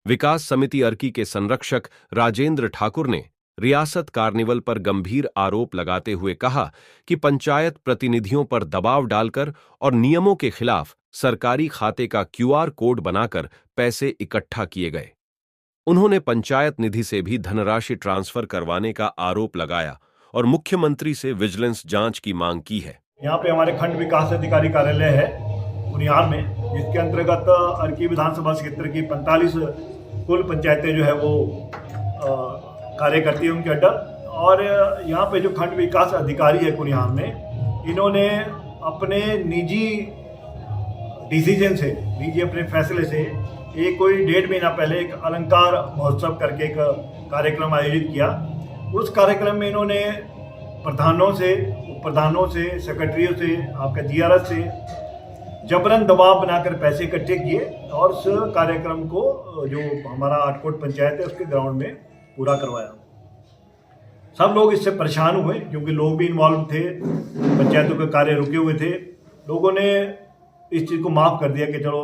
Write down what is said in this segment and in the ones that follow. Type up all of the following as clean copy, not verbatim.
विकास समिति अर्की के संरक्षक राजेंद्र ठाकुर ने रियासत कार्निवल पर गंभीर आरोप लगाते हुए कहा कि पंचायत प्रतिनिधियों पर दबाव डालकर और नियमों के खिलाफ सरकारी खाते का क्यूआर कोड बनाकर पैसे इकट्ठा किए गए। उन्होंने पंचायत निधि से भी धनराशि ट्रांसफर करवाने का आरोप लगाया और मुख्यमंत्री से विजिलेंस जांच की मांग की है। यहाँ पे हमारे खंड विकास अधिकारी कार्यालय है कुनिहार में, जिसके अंतर्गत अर्की विधानसभा क्षेत्र की 45 कुल पंचायतें जो है वो कार्य करती है उनके अंडर। और यहाँ पे जो खंड विकास अधिकारी है कुनिहार में, इन्होंने अपने निजी डिसीजन से, निजी अपने फैसले से एक कोई 1.5 महीना पहले एक अलंकार महोत्सव करके एक कार्यक्रम आयोजित किया। उस कार्यक्रम में इन्होंने प्रधानों से, उप प्रधानों से, सेक्रेटरियों से, आपका जीआरएस से जबरन दबाव बनाकर पैसे इकट्ठे किए और उस कार्यक्रम को जो हमारा आटकोट पंचायत है उसके ग्राउंड में पूरा करवाया। सब लोग इससे परेशान हुए क्योंकि लोग भी इन्वॉल्व थे, पंचायतों के कार्य रुके हुए थे। लोगों ने इस चीज़ को माफ़ कर दिया कि चलो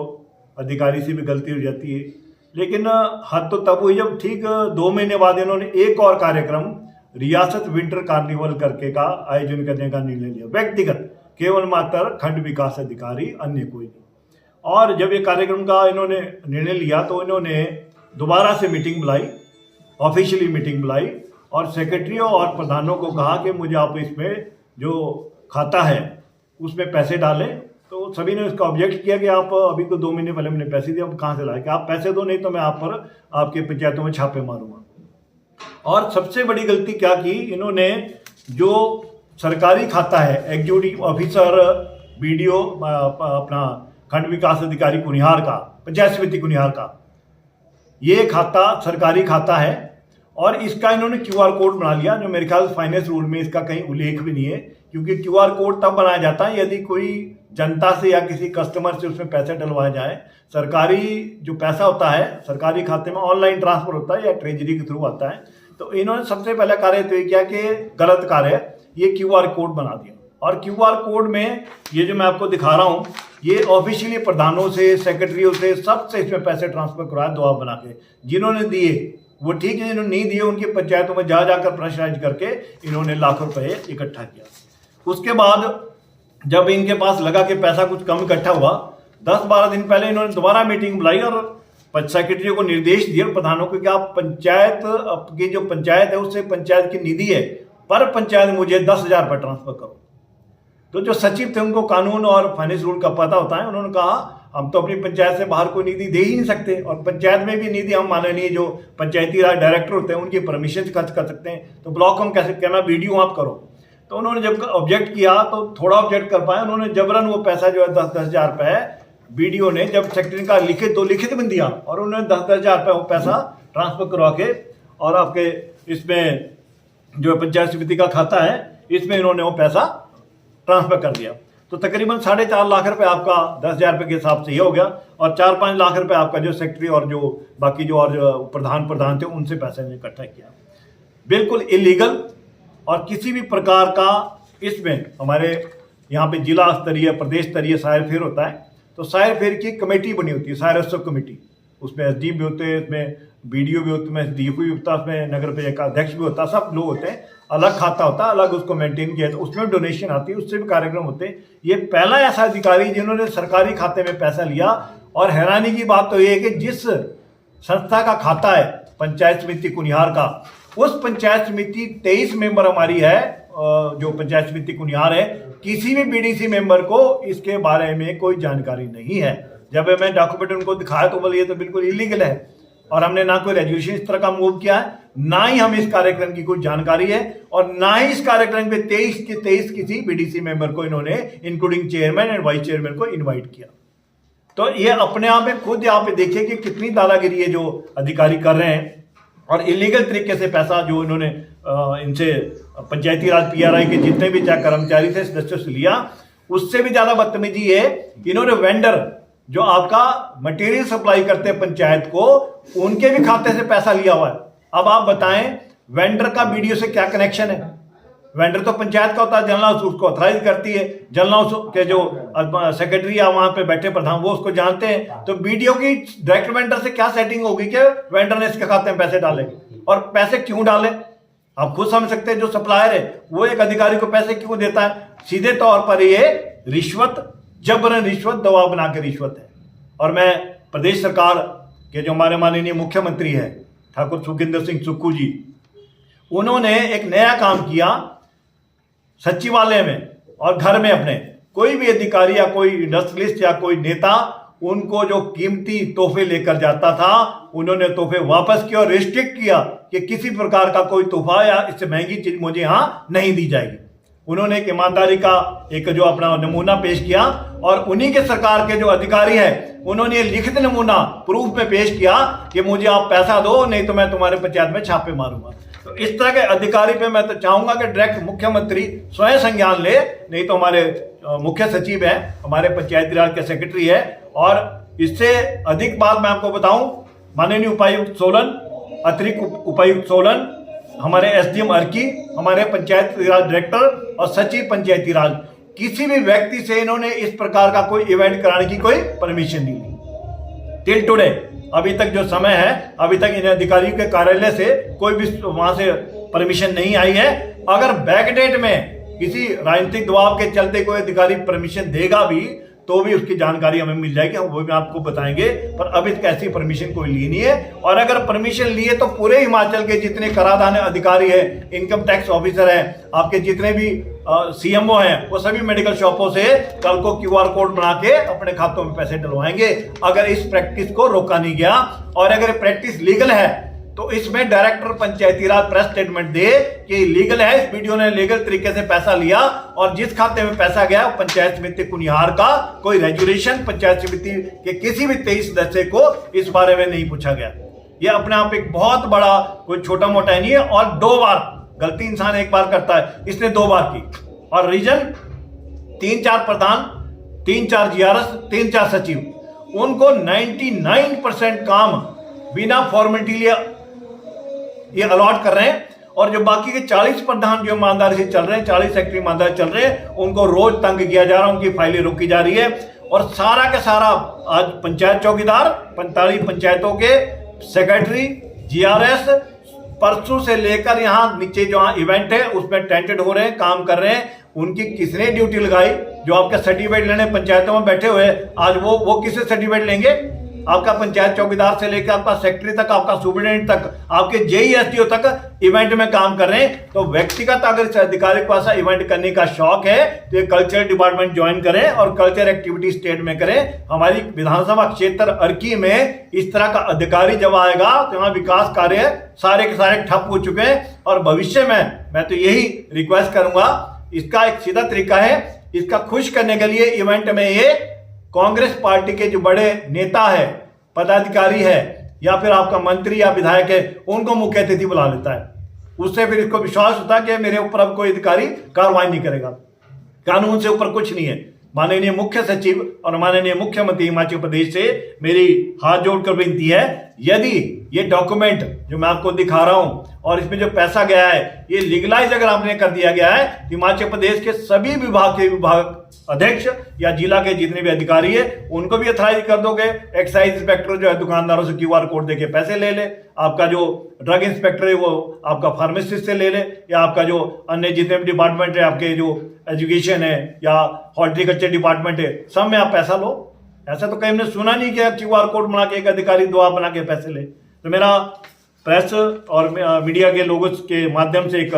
अधिकारी से भी गलती हो जाती है, लेकिन हद तो तब हुई जब ठीक 2 महीने बाद इन्होंने एक और कार्यक्रम रियासत विंटर कार्निवल करके का आयोजन करने का निर्णय लिया, व्यक्तिगत, केवल मात्र खंड विकास अधिकारी, अन्य कोई नहीं। और जब ये कार्यक्रम का इन्होंने निर्णय लिया तो इन्होंने दोबारा से मीटिंग बुलाई, ऑफिशियली मीटिंग बुलाई और सेक्रेटरियों और प्रधानों को कहा कि मुझे आप इसमें जो खाता है उसमें पैसे डालें। तो सभी ने उसका ऑब्जेक्ट किया कि आप अभी तो 2 महीने पहले मैंने पैसे दिए, अब कहाँ से लाए, कि आप पैसे दो नहीं तो मैं आप पर आपके पंचायतों में छापे मारूंगा। और सबसे बड़ी गलती क्या की इन्होंने, जो सरकारी खाता है एग्जीक्यूटिव ऑफिसर बीडीओ अपना खंड विकास अधिकारी कुनिहार का, पंचायत समिति कुनिहार का, ये खाता सरकारी खाता है और इसका इन्होंने क्यूआर कोड बना लिया, जो मेरे ख्याल फाइनेंस रूल में इसका कहीं उल्लेख भी नहीं है, क्योंकि क्यूआर कोड तब बनाया जाता है यदि कोई जनता से या किसी कस्टमर से उसमें पैसे डलवाए जाए। सरकारी जो पैसा होता है सरकारी खाते में ऑनलाइन ट्रांसफर होता है या ट्रेजरी के थ्रू आता है। तो इन्होंने सबसे पहला कार्य तो ये किया कि गलत कार्य, ये क्यूआर कोड बना दिया। और क्यूआर कोड में ये जो मैं आपको दिखा रहा हूँ, ये ऑफिशियली प्रधानों से, सेक्रेटरियों से, सबसे इसमें पैसे ट्रांसफर करवाए दबाव बना के। जिन्होंने दिए वो ठीक है, जिन्होंने नहीं दिए उनकी पंचायतों में जा जाकर प्रेशराइज करके इन्होंने लाखों रुपए इकट्ठा किया। उसके बाद जब इनके पास लगा कि पैसा कुछ कम इकट्ठा हुआ, 10-12 दिन पहले इन्होंने दोबारा मीटिंग बुलाई और सेक्रेटरी को निर्देश दिए और प्रधानों को कि आप पंचायत की जो पंचायत है उससे पंचायत की निधि है पर पंचायत मुझे 10,000 रुपये ट्रांसफर करो। तो जो सचिव थे उनको कानून और फाइनेंस रूल का पता होता है, उन्होंने कहा हम तो अपनी पंचायत से बाहर कोई निधि दे ही नहीं सकते और पंचायत में भी निधि हम माननीय जो पंचायती राज डायरेक्टर होते हैं उनकी परमिशन से खर्च कर सकते हैं, तो ब्लॉक हम कैसे करना, वीडियो आप करो। तो उन्होंने जब ऑब्जेक्ट किया तो थोड़ा ऑब्जेक्ट कर पाए, उन्होंने जबरन वो पैसा जो है 10,000 रुपये बीडीओ ने जब सेक्रेटरी का लिखित में दिया और उन्होंने 10,000 रुपये वो पैसा ट्रांसफर करवा के और आपके इसमें जो पंचायत समिति का खाता है इसमें इन्होंने वो पैसा ट्रांसफर कर दिया। तो तकरीबन 4.5 लाख रुपए आपका 10,000 रुपये के हिसाब से ये हो गया और 4-5 लाख रुपए आपका जो सेक्रेटरी और जो बाकी जो और प्रधान थे उनसे पैसे इकट्ठा किया। बिल्कुल इलीगल और किसी भी प्रकार का इसमें हमारे यहाँ पे जिला स्तरीय, प्रदेश स्तरीय सायर फेर होता है, तो सायर फेर की कमेटी बनी होती है, सायर उत्सव कमेटी। उसमें एसडी भी होते हैं, इसमें बीडीओ भी होते हैं, डीएफओ भी होता है, उसमें नगर पंचायत का अध्यक्ष भी होता है, सब लोग होते हैं। अलग खाता होता है, अलग उसको मेंटेन किया जाता है, उसमें डोनेशन आती है, उससे भी कार्यक्रम होते हैं। ये पहला ऐसा अधिकारी जिन्होंने सरकारी खाते में पैसा लिया। और हैरानी की बात तो ये है कि जिस संस्था का खाता है पंचायत समिति कुनिहार का, उस पंचायत समिति 23 मेंबर हमारी है, जो पंचायत समिति कुनिहार है, किसी भी बीडीसी मेंबर को इसके बारे में कोई जानकारी नहीं है। जब मैं डॉक्यूमेंट उनको दिखाया तो बोले ये तो बिल्कुल इलीगल है और हमने ना कोई रेजोल्यूशन इस तरह का मूव किया है, ना ही हमें इस कार्यक्रम की कोई जानकारी है और ना ही इस कार्यक्रम पे 23 के 23 किसी बीडीसी मेंबर को इन्होंने including chairman and vice chairman को इन्वाइट किया। तो ये अपने आप में खुद यहाँ पे देखिए कि कितनी दादागिरी है जो अधिकारी कर रहे हैं और इलीगल तरीके से पैसा जो इन्होंने इनसे पंचायती राज पीआरआई के जितने भी चाहे कर्मचारी थे सदस्यों से लिया। उससे भी ज्यादा बदतमीजी है, इन्होंने वेंडर जो आपका मटेरियल सप्लाई करते हैं पंचायत को, उनके भी खाते से पैसा लिया हुआ है। अब आप बताएं वेंडर का बीडीओ से क्या कनेक्शन है? वेंडर तो पंचायत का होता है, जनरल हाउस उसको ऑथराइज करती है, जनरल हाउस के जो सेक्रेटरी या वहां पे बैठे प्रधान वो उसको जानते हैं। तो बीडीओ की डायरेक्ट वेंडर से क्या सेटिंग होगी कि वेंडर ने इसके खाते में पैसे डाले, और पैसे क्यों डाले आप खुद समझ सकते हैं। जो सप्लायर है वो एक अधिकारी को पैसे क्यों देता है, सीधे तौर पर ये रिश्वत, जबरन रिश्वत, दबाव बना के रिश्वत है। और मैं प्रदेश सरकार के जो हमारे माननीय मुख्यमंत्री है ठाकुर सुखविंदर सिंह सुक्खू जी, उन्होंने एक नया काम किया सचिवालय में और घर में अपने, कोई भी अधिकारी या कोई इंडस्ट्रियलिस्ट या कोई नेता उनको जो कीमती तोहफे लेकर जाता था उन्होंने तोहफे वापस किया और रिस्ट्रिक्ट किया कि किसी प्रकार का कोई तोहफा या इससे महंगी चीज मुझे यहां नहीं दी जाएगी। उन्होंने एक ईमानदारी का एक जो अपना नमूना पेश किया, और उन्हीं के सरकार के जो अधिकारी है उन्होंने लिखित नमूना प्रूफ में पेश किया कि मुझे आप पैसा दो नहीं तो मैं तुम्हारे पंचायत में छापे मारूंगा। तो इस तरह के अधिकारी पे मैं तो चाहूंगा कि डायरेक्ट मुख्यमंत्री स्वयं संज्ञान ले, नहीं तो हमारे मुख्य सचिव है, हमारे पंचायती राज के सेक्रेटरी है। और इससे अधिक बात मैं आपको बताऊं, माननीय उपायुक्त सोलन, अतिरिक्त उपायुक्त सोलन, हमारे एसडीएम अर्की, हमारे पंचायती राज डायरेक्टर और सचिव पंचायती राज, किसी भी व्यक्ति से इन्होंने इस प्रकार का कोई इवेंट कराने की कोई परमिशन नहीं ली। टिल टुडे, अभी तक जो समय है, अभी तक इन अधिकारियों के कार्यालय से कोई भी वहां से परमिशन नहीं आई है। अगर बैकडेट में किसी राजनीतिक दबाव के चलते कोई अधिकारी परमिशन देगा भी तो भी उसकी जानकारी हमें मिल जाएगी, हम वो भी आपको बताएंगे। पर अभी तक ऐसी परमिशन कोई ली नहीं है। और अगर परमिशन लिए तो पूरे हिमाचल के जितने कराधान अधिकारी है, इनकम टैक्स ऑफिसर है, आपके जितने भी सीएमओ हैं, वो सभी मेडिकल शॉपों से कल को क्यूआर कोड बना के अपने खातों में पैसे डलवाएंगे अगर इस प्रैक्टिस को रोका नहीं गया। और अगर प्रैक्टिस लीगल है तो इसमें डायरेक्टर पंचायती राज प्रेस स्टेटमेंट दे कि लीगल है, इस वीडियो ने लीगल तरीके से पैसा लिया और जिस खाते में पैसा गया वो पंचायत समिति कुनिहार का कोई रेजुलेशन पंचायत समिति के किसी भी 23 सदस्य को इस बारे में नहीं पूछा गया। यह अपने आप एक बहुत बड़ा कोई छोटा मोटा नहीं है। और 2 बार गलती इंसान एक बार करता है, इसने 2 बार की। और रीजन 3-4 प्रधान, 3-4 जीआरएस, 3-4 सचिव, उनको 99% काम बिना फॉर्मेलिटी लिए ये अलॉट कर रहे हैं। और जो बाकी के 40 प्रधान जो ईमानदारी से चल रहे हैं, 40 सेक्रेटरी ईमानदारी चल रहे हैं, उनको रोज तंग किया जा रहा है, उनकी फाइलें रोकी जा रही है। और सारा का सारा आज पंचायत चौकीदार 45 पंचायतों के सेक्रेटरी, जीआरएस परसों से लेकर यहाँ नीचे जो इवेंट है उसमें टेंटेड हो रहे हैं, काम कर रहे हैं। उनकी किसने ड्यूटी लगाई? जो आपका सर्टिफिकेट लेने पंचायतों में बैठे हुए आज वो किससे सर्टिफिकेट लेंगे? आपका पंचायत चौकीदार से लेकर आपका सेक्रेटरी तक, आपका सुपरिटेंडेंट तक, आपके जेई एसडीओ तक इवेंट में काम कर रहे हैं। तो व्यक्तिगत अगर इस अधिकारी को ऐसा इवेंट करने का शौक है तो ये कल्चर डिपार्टमेंट ज्वाइन करें और कल्चर एक्टिविटी स्टेट में करें। हमारी विधानसभा क्षेत्र अर्की में इस तरह का अधिकारी जब आएगा तो यहाँ विकास कार्य सारे के सारे ठप हो चुके हैं। और भविष्य में मैं तो यही रिक्वेस्ट करूंगा, इसका एक सीधा तरीका है, इसका खुश करने के लिए इवेंट में ये कांग्रेस पार्टी के जो बड़े नेता है, पदाधिकारी है, या फिर आपका मंत्री या विधायक है, उनको मुख्य अतिथि बुला लेता है। उससे फिर इसको विश्वास होता है कि मेरे ऊपर अब कोई अधिकारी कार्रवाई नहीं करेगा, कानून से ऊपर कुछ नहीं है। माननीय मुख्य सचिव और माननीय मुख्यमंत्री हिमाचल प्रदेश से मेरी हाथ जोड़कर विनती है, यदि ये डॉक्यूमेंट जो मैं आपको दिखा रहा हूं और इसमें जो पैसा गया है ये लीगलाइज अगर आपने कर दिया गया है, हिमाचल प्रदेश के सभी विभाग के विभाग अध्यक्ष या जिला के जितने भी अधिकारी है उनको भी अथॉराइज कर दोगे। एक्साइज इंस्पेक्टर जो है दुकानदारों से क्यूआर कोड देके पैसे ले ले, आपका जो ड्रग इंस्पेक्टर है वो आपका फार्मासिस्ट से ले ले, या आपका जो अन्य जितने भी डिपार्टमेंट है, आपके जो एजुकेशन है या हॉर्टिकल्चर डिपार्टमेंट है, सब में आप पैसा लो। ऐसा तो कहीं हमने सुना नहीं कि क्यूआर कोड बना के एक अधिकारी दुआ बना के पैसे ले। तो मेरा प्रेस और मीडिया के लोगों के माध्यम से एक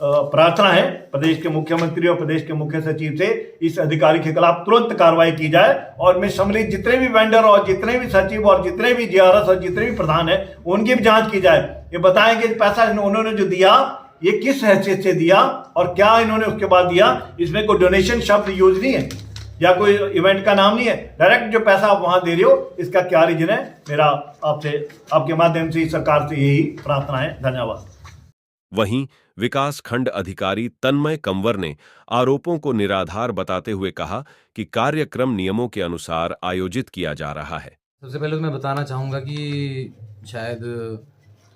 प्रार्थना है प्रदेश के मुख्यमंत्री और प्रदेश के मुख्य सचिव से, इस अधिकारी के खिलाफ तुरंत कार्रवाई की जाए। और मैं सम्मिलित जितने भी वेंडर और जितने भी सचिव और जितने भी जीआरएस और जितने भी प्रधान है उनकी भी जांच की जाए। ये बताएं कि पैसा उन्होंने जो दिया ये किस हैसियत से दिया और क्या इन्होंने उसके बाद दिया। इसमें कोई डोनेशन शब्द यूज नहीं है या कोई इवेंट का नाम नहीं है, डायरेक्ट जो पैसा आप वहां दे रहे हो इसका क्या रीजन है। मेरा आपसे आपके माध्यम से सरकार से यही प्रार्थना है। धन्यवाद। वहीं विकास खंड अधिकारी तन्मय कंवर ने आरोपों को निराधार बताते हुए कहा कि कार्यक्रम नियमों के अनुसार आयोजित किया जा रहा है। सबसे पहले तो मैं बताना चाहूँगा कि शायद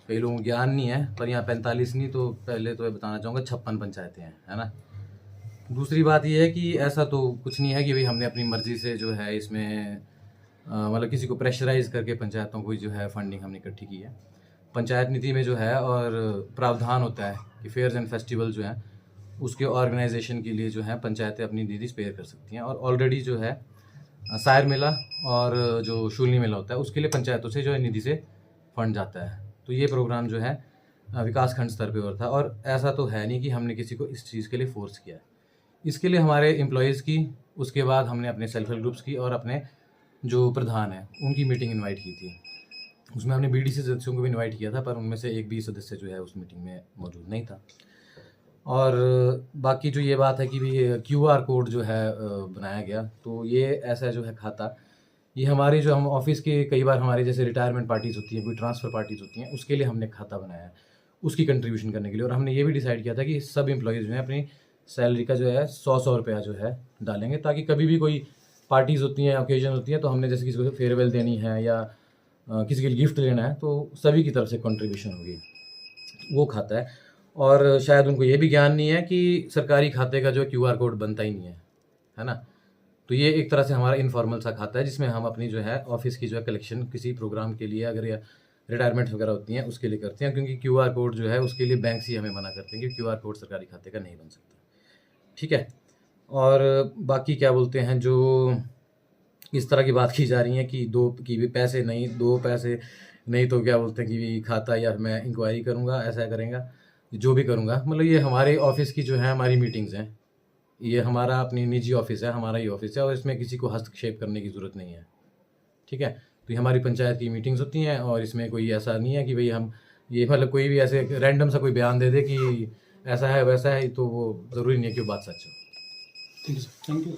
कई लोगों को ज्ञान नहीं है, पर यहाँ 45 नहीं तो पहले तो ये बताना चाहूँगा 56 पंचायतें हैं, है ना। दूसरी बात ये है कि ऐसा तो कुछ नहीं है कि भाई हमने अपनी मर्जी से जो है इसमें मतलब किसी को प्रेशराइज करके पंचायतों को जो है फंडिंग हमने इकट्ठी की है। पंचायत नीति में जो है और प्रावधान होता है कि फेयर्स एंड फेस्टिवल जो हैं उसके ऑर्गेनाइजेशन के लिए जो है पंचायतें अपनी निधि स्पेयर कर सकती हैं, और ऑलरेडी जो है सायर मेला और जो शूलनी मेला होता है उसके लिए पंचायतों से जो है निधि से फंड जाता है। तो ये प्रोग्राम जो है विकास खंड स्तर पे हो रहा था, और ऐसा तो है नहीं कि हमने किसी को इस चीज़ के लिए फोर्स किया है। इसके लिए हमारे एम्प्लॉयज़ की, उसके बाद हमने अपने सेल्फ हेल्प ग्रुप्स की और अपने जो प्रधान हैं उनकी मीटिंग इनवाइट की थी। उसमें हमने बीडीसी सदस्यों को भी इनवाइट किया था, पर उनमें से एक भी सदस्य जो है उस मीटिंग में मौजूद नहीं था। और बाकी जो ये बात है कि भी क्यूआर कोड जो है बनाया गया, तो ये ऐसा जो है खाता, ये हमारी जो हम ऑफिस के कई बार हमारी जैसे रिटायरमेंट पार्टीज़ होती हैं, कोई ट्रांसफ़र पार्टीज़ होती हैं, उसके लिए हमने खाता बनाया है उसकी कंट्रीब्यूशन करने के लिए। और हमने ये भी डिसाइड किया था कि सब एम्प्लॉयज़ जो हैं अपनी सैलरी का जो है 100 रुपया जो है डालेंगे, ताकि कभी भी कोई पार्टीज़ होती हैं, ओकेजन होती हैं, तो हमने जैसे किसी को फेयरवेल देनी है या किसी के लिए गिफ्ट लेना है, तो सभी की तरफ से कंट्रीब्यूशन होगी, वो खाता है। और शायद उनको ये भी ज्ञान नहीं है कि सरकारी खाते का जो क्यूआर कोड बनता ही नहीं है ना। तो ये एक तरह से हमारा इनफॉर्मल सा खाता है जिसमें हम अपनी जो है ऑफिस की जो है कलेक्शन किसी प्रोग्राम के लिए, अगर या रिटायरमेंट वगैरह होती हैं उसके लिए करते हैं, क्योंकि क्यूआर कोड जो है उसके लिए बैंक ही हमें मना करते हैं कि क्यूआर कोड सरकारी खाते का नहीं बन सकता, ठीक है। और बाकी क्या बोलते हैं, जो इस तरह की बात की जा रही है कि दो पैसे नहीं तो क्या बोलते हैं कि खाता या मैं इंक्वायरी करूँगा, ऐसा करेंगे, जो भी करूँगा, मतलब ये हमारे ऑफिस की जो है हमारी मीटिंग्स हैं, ये हमारा अपनी निजी ऑफिस है, हमारा ही ऑफिस है, और इसमें किसी को हस्तक्षेप करने की ज़रूरत नहीं है, ठीक है। तो ये हमारी पंचायत की मीटिंग्स होती हैं, और इसमें कोई ऐसा नहीं है कि भाई हम ये मतलब कोई भी ऐसे रैंडम सा कोई बयान दे दे कि ऐसा है वैसा है, तो वो ज़रूरी नहीं है कि वो बात सच हो। ठीक है सर, थैंक यू।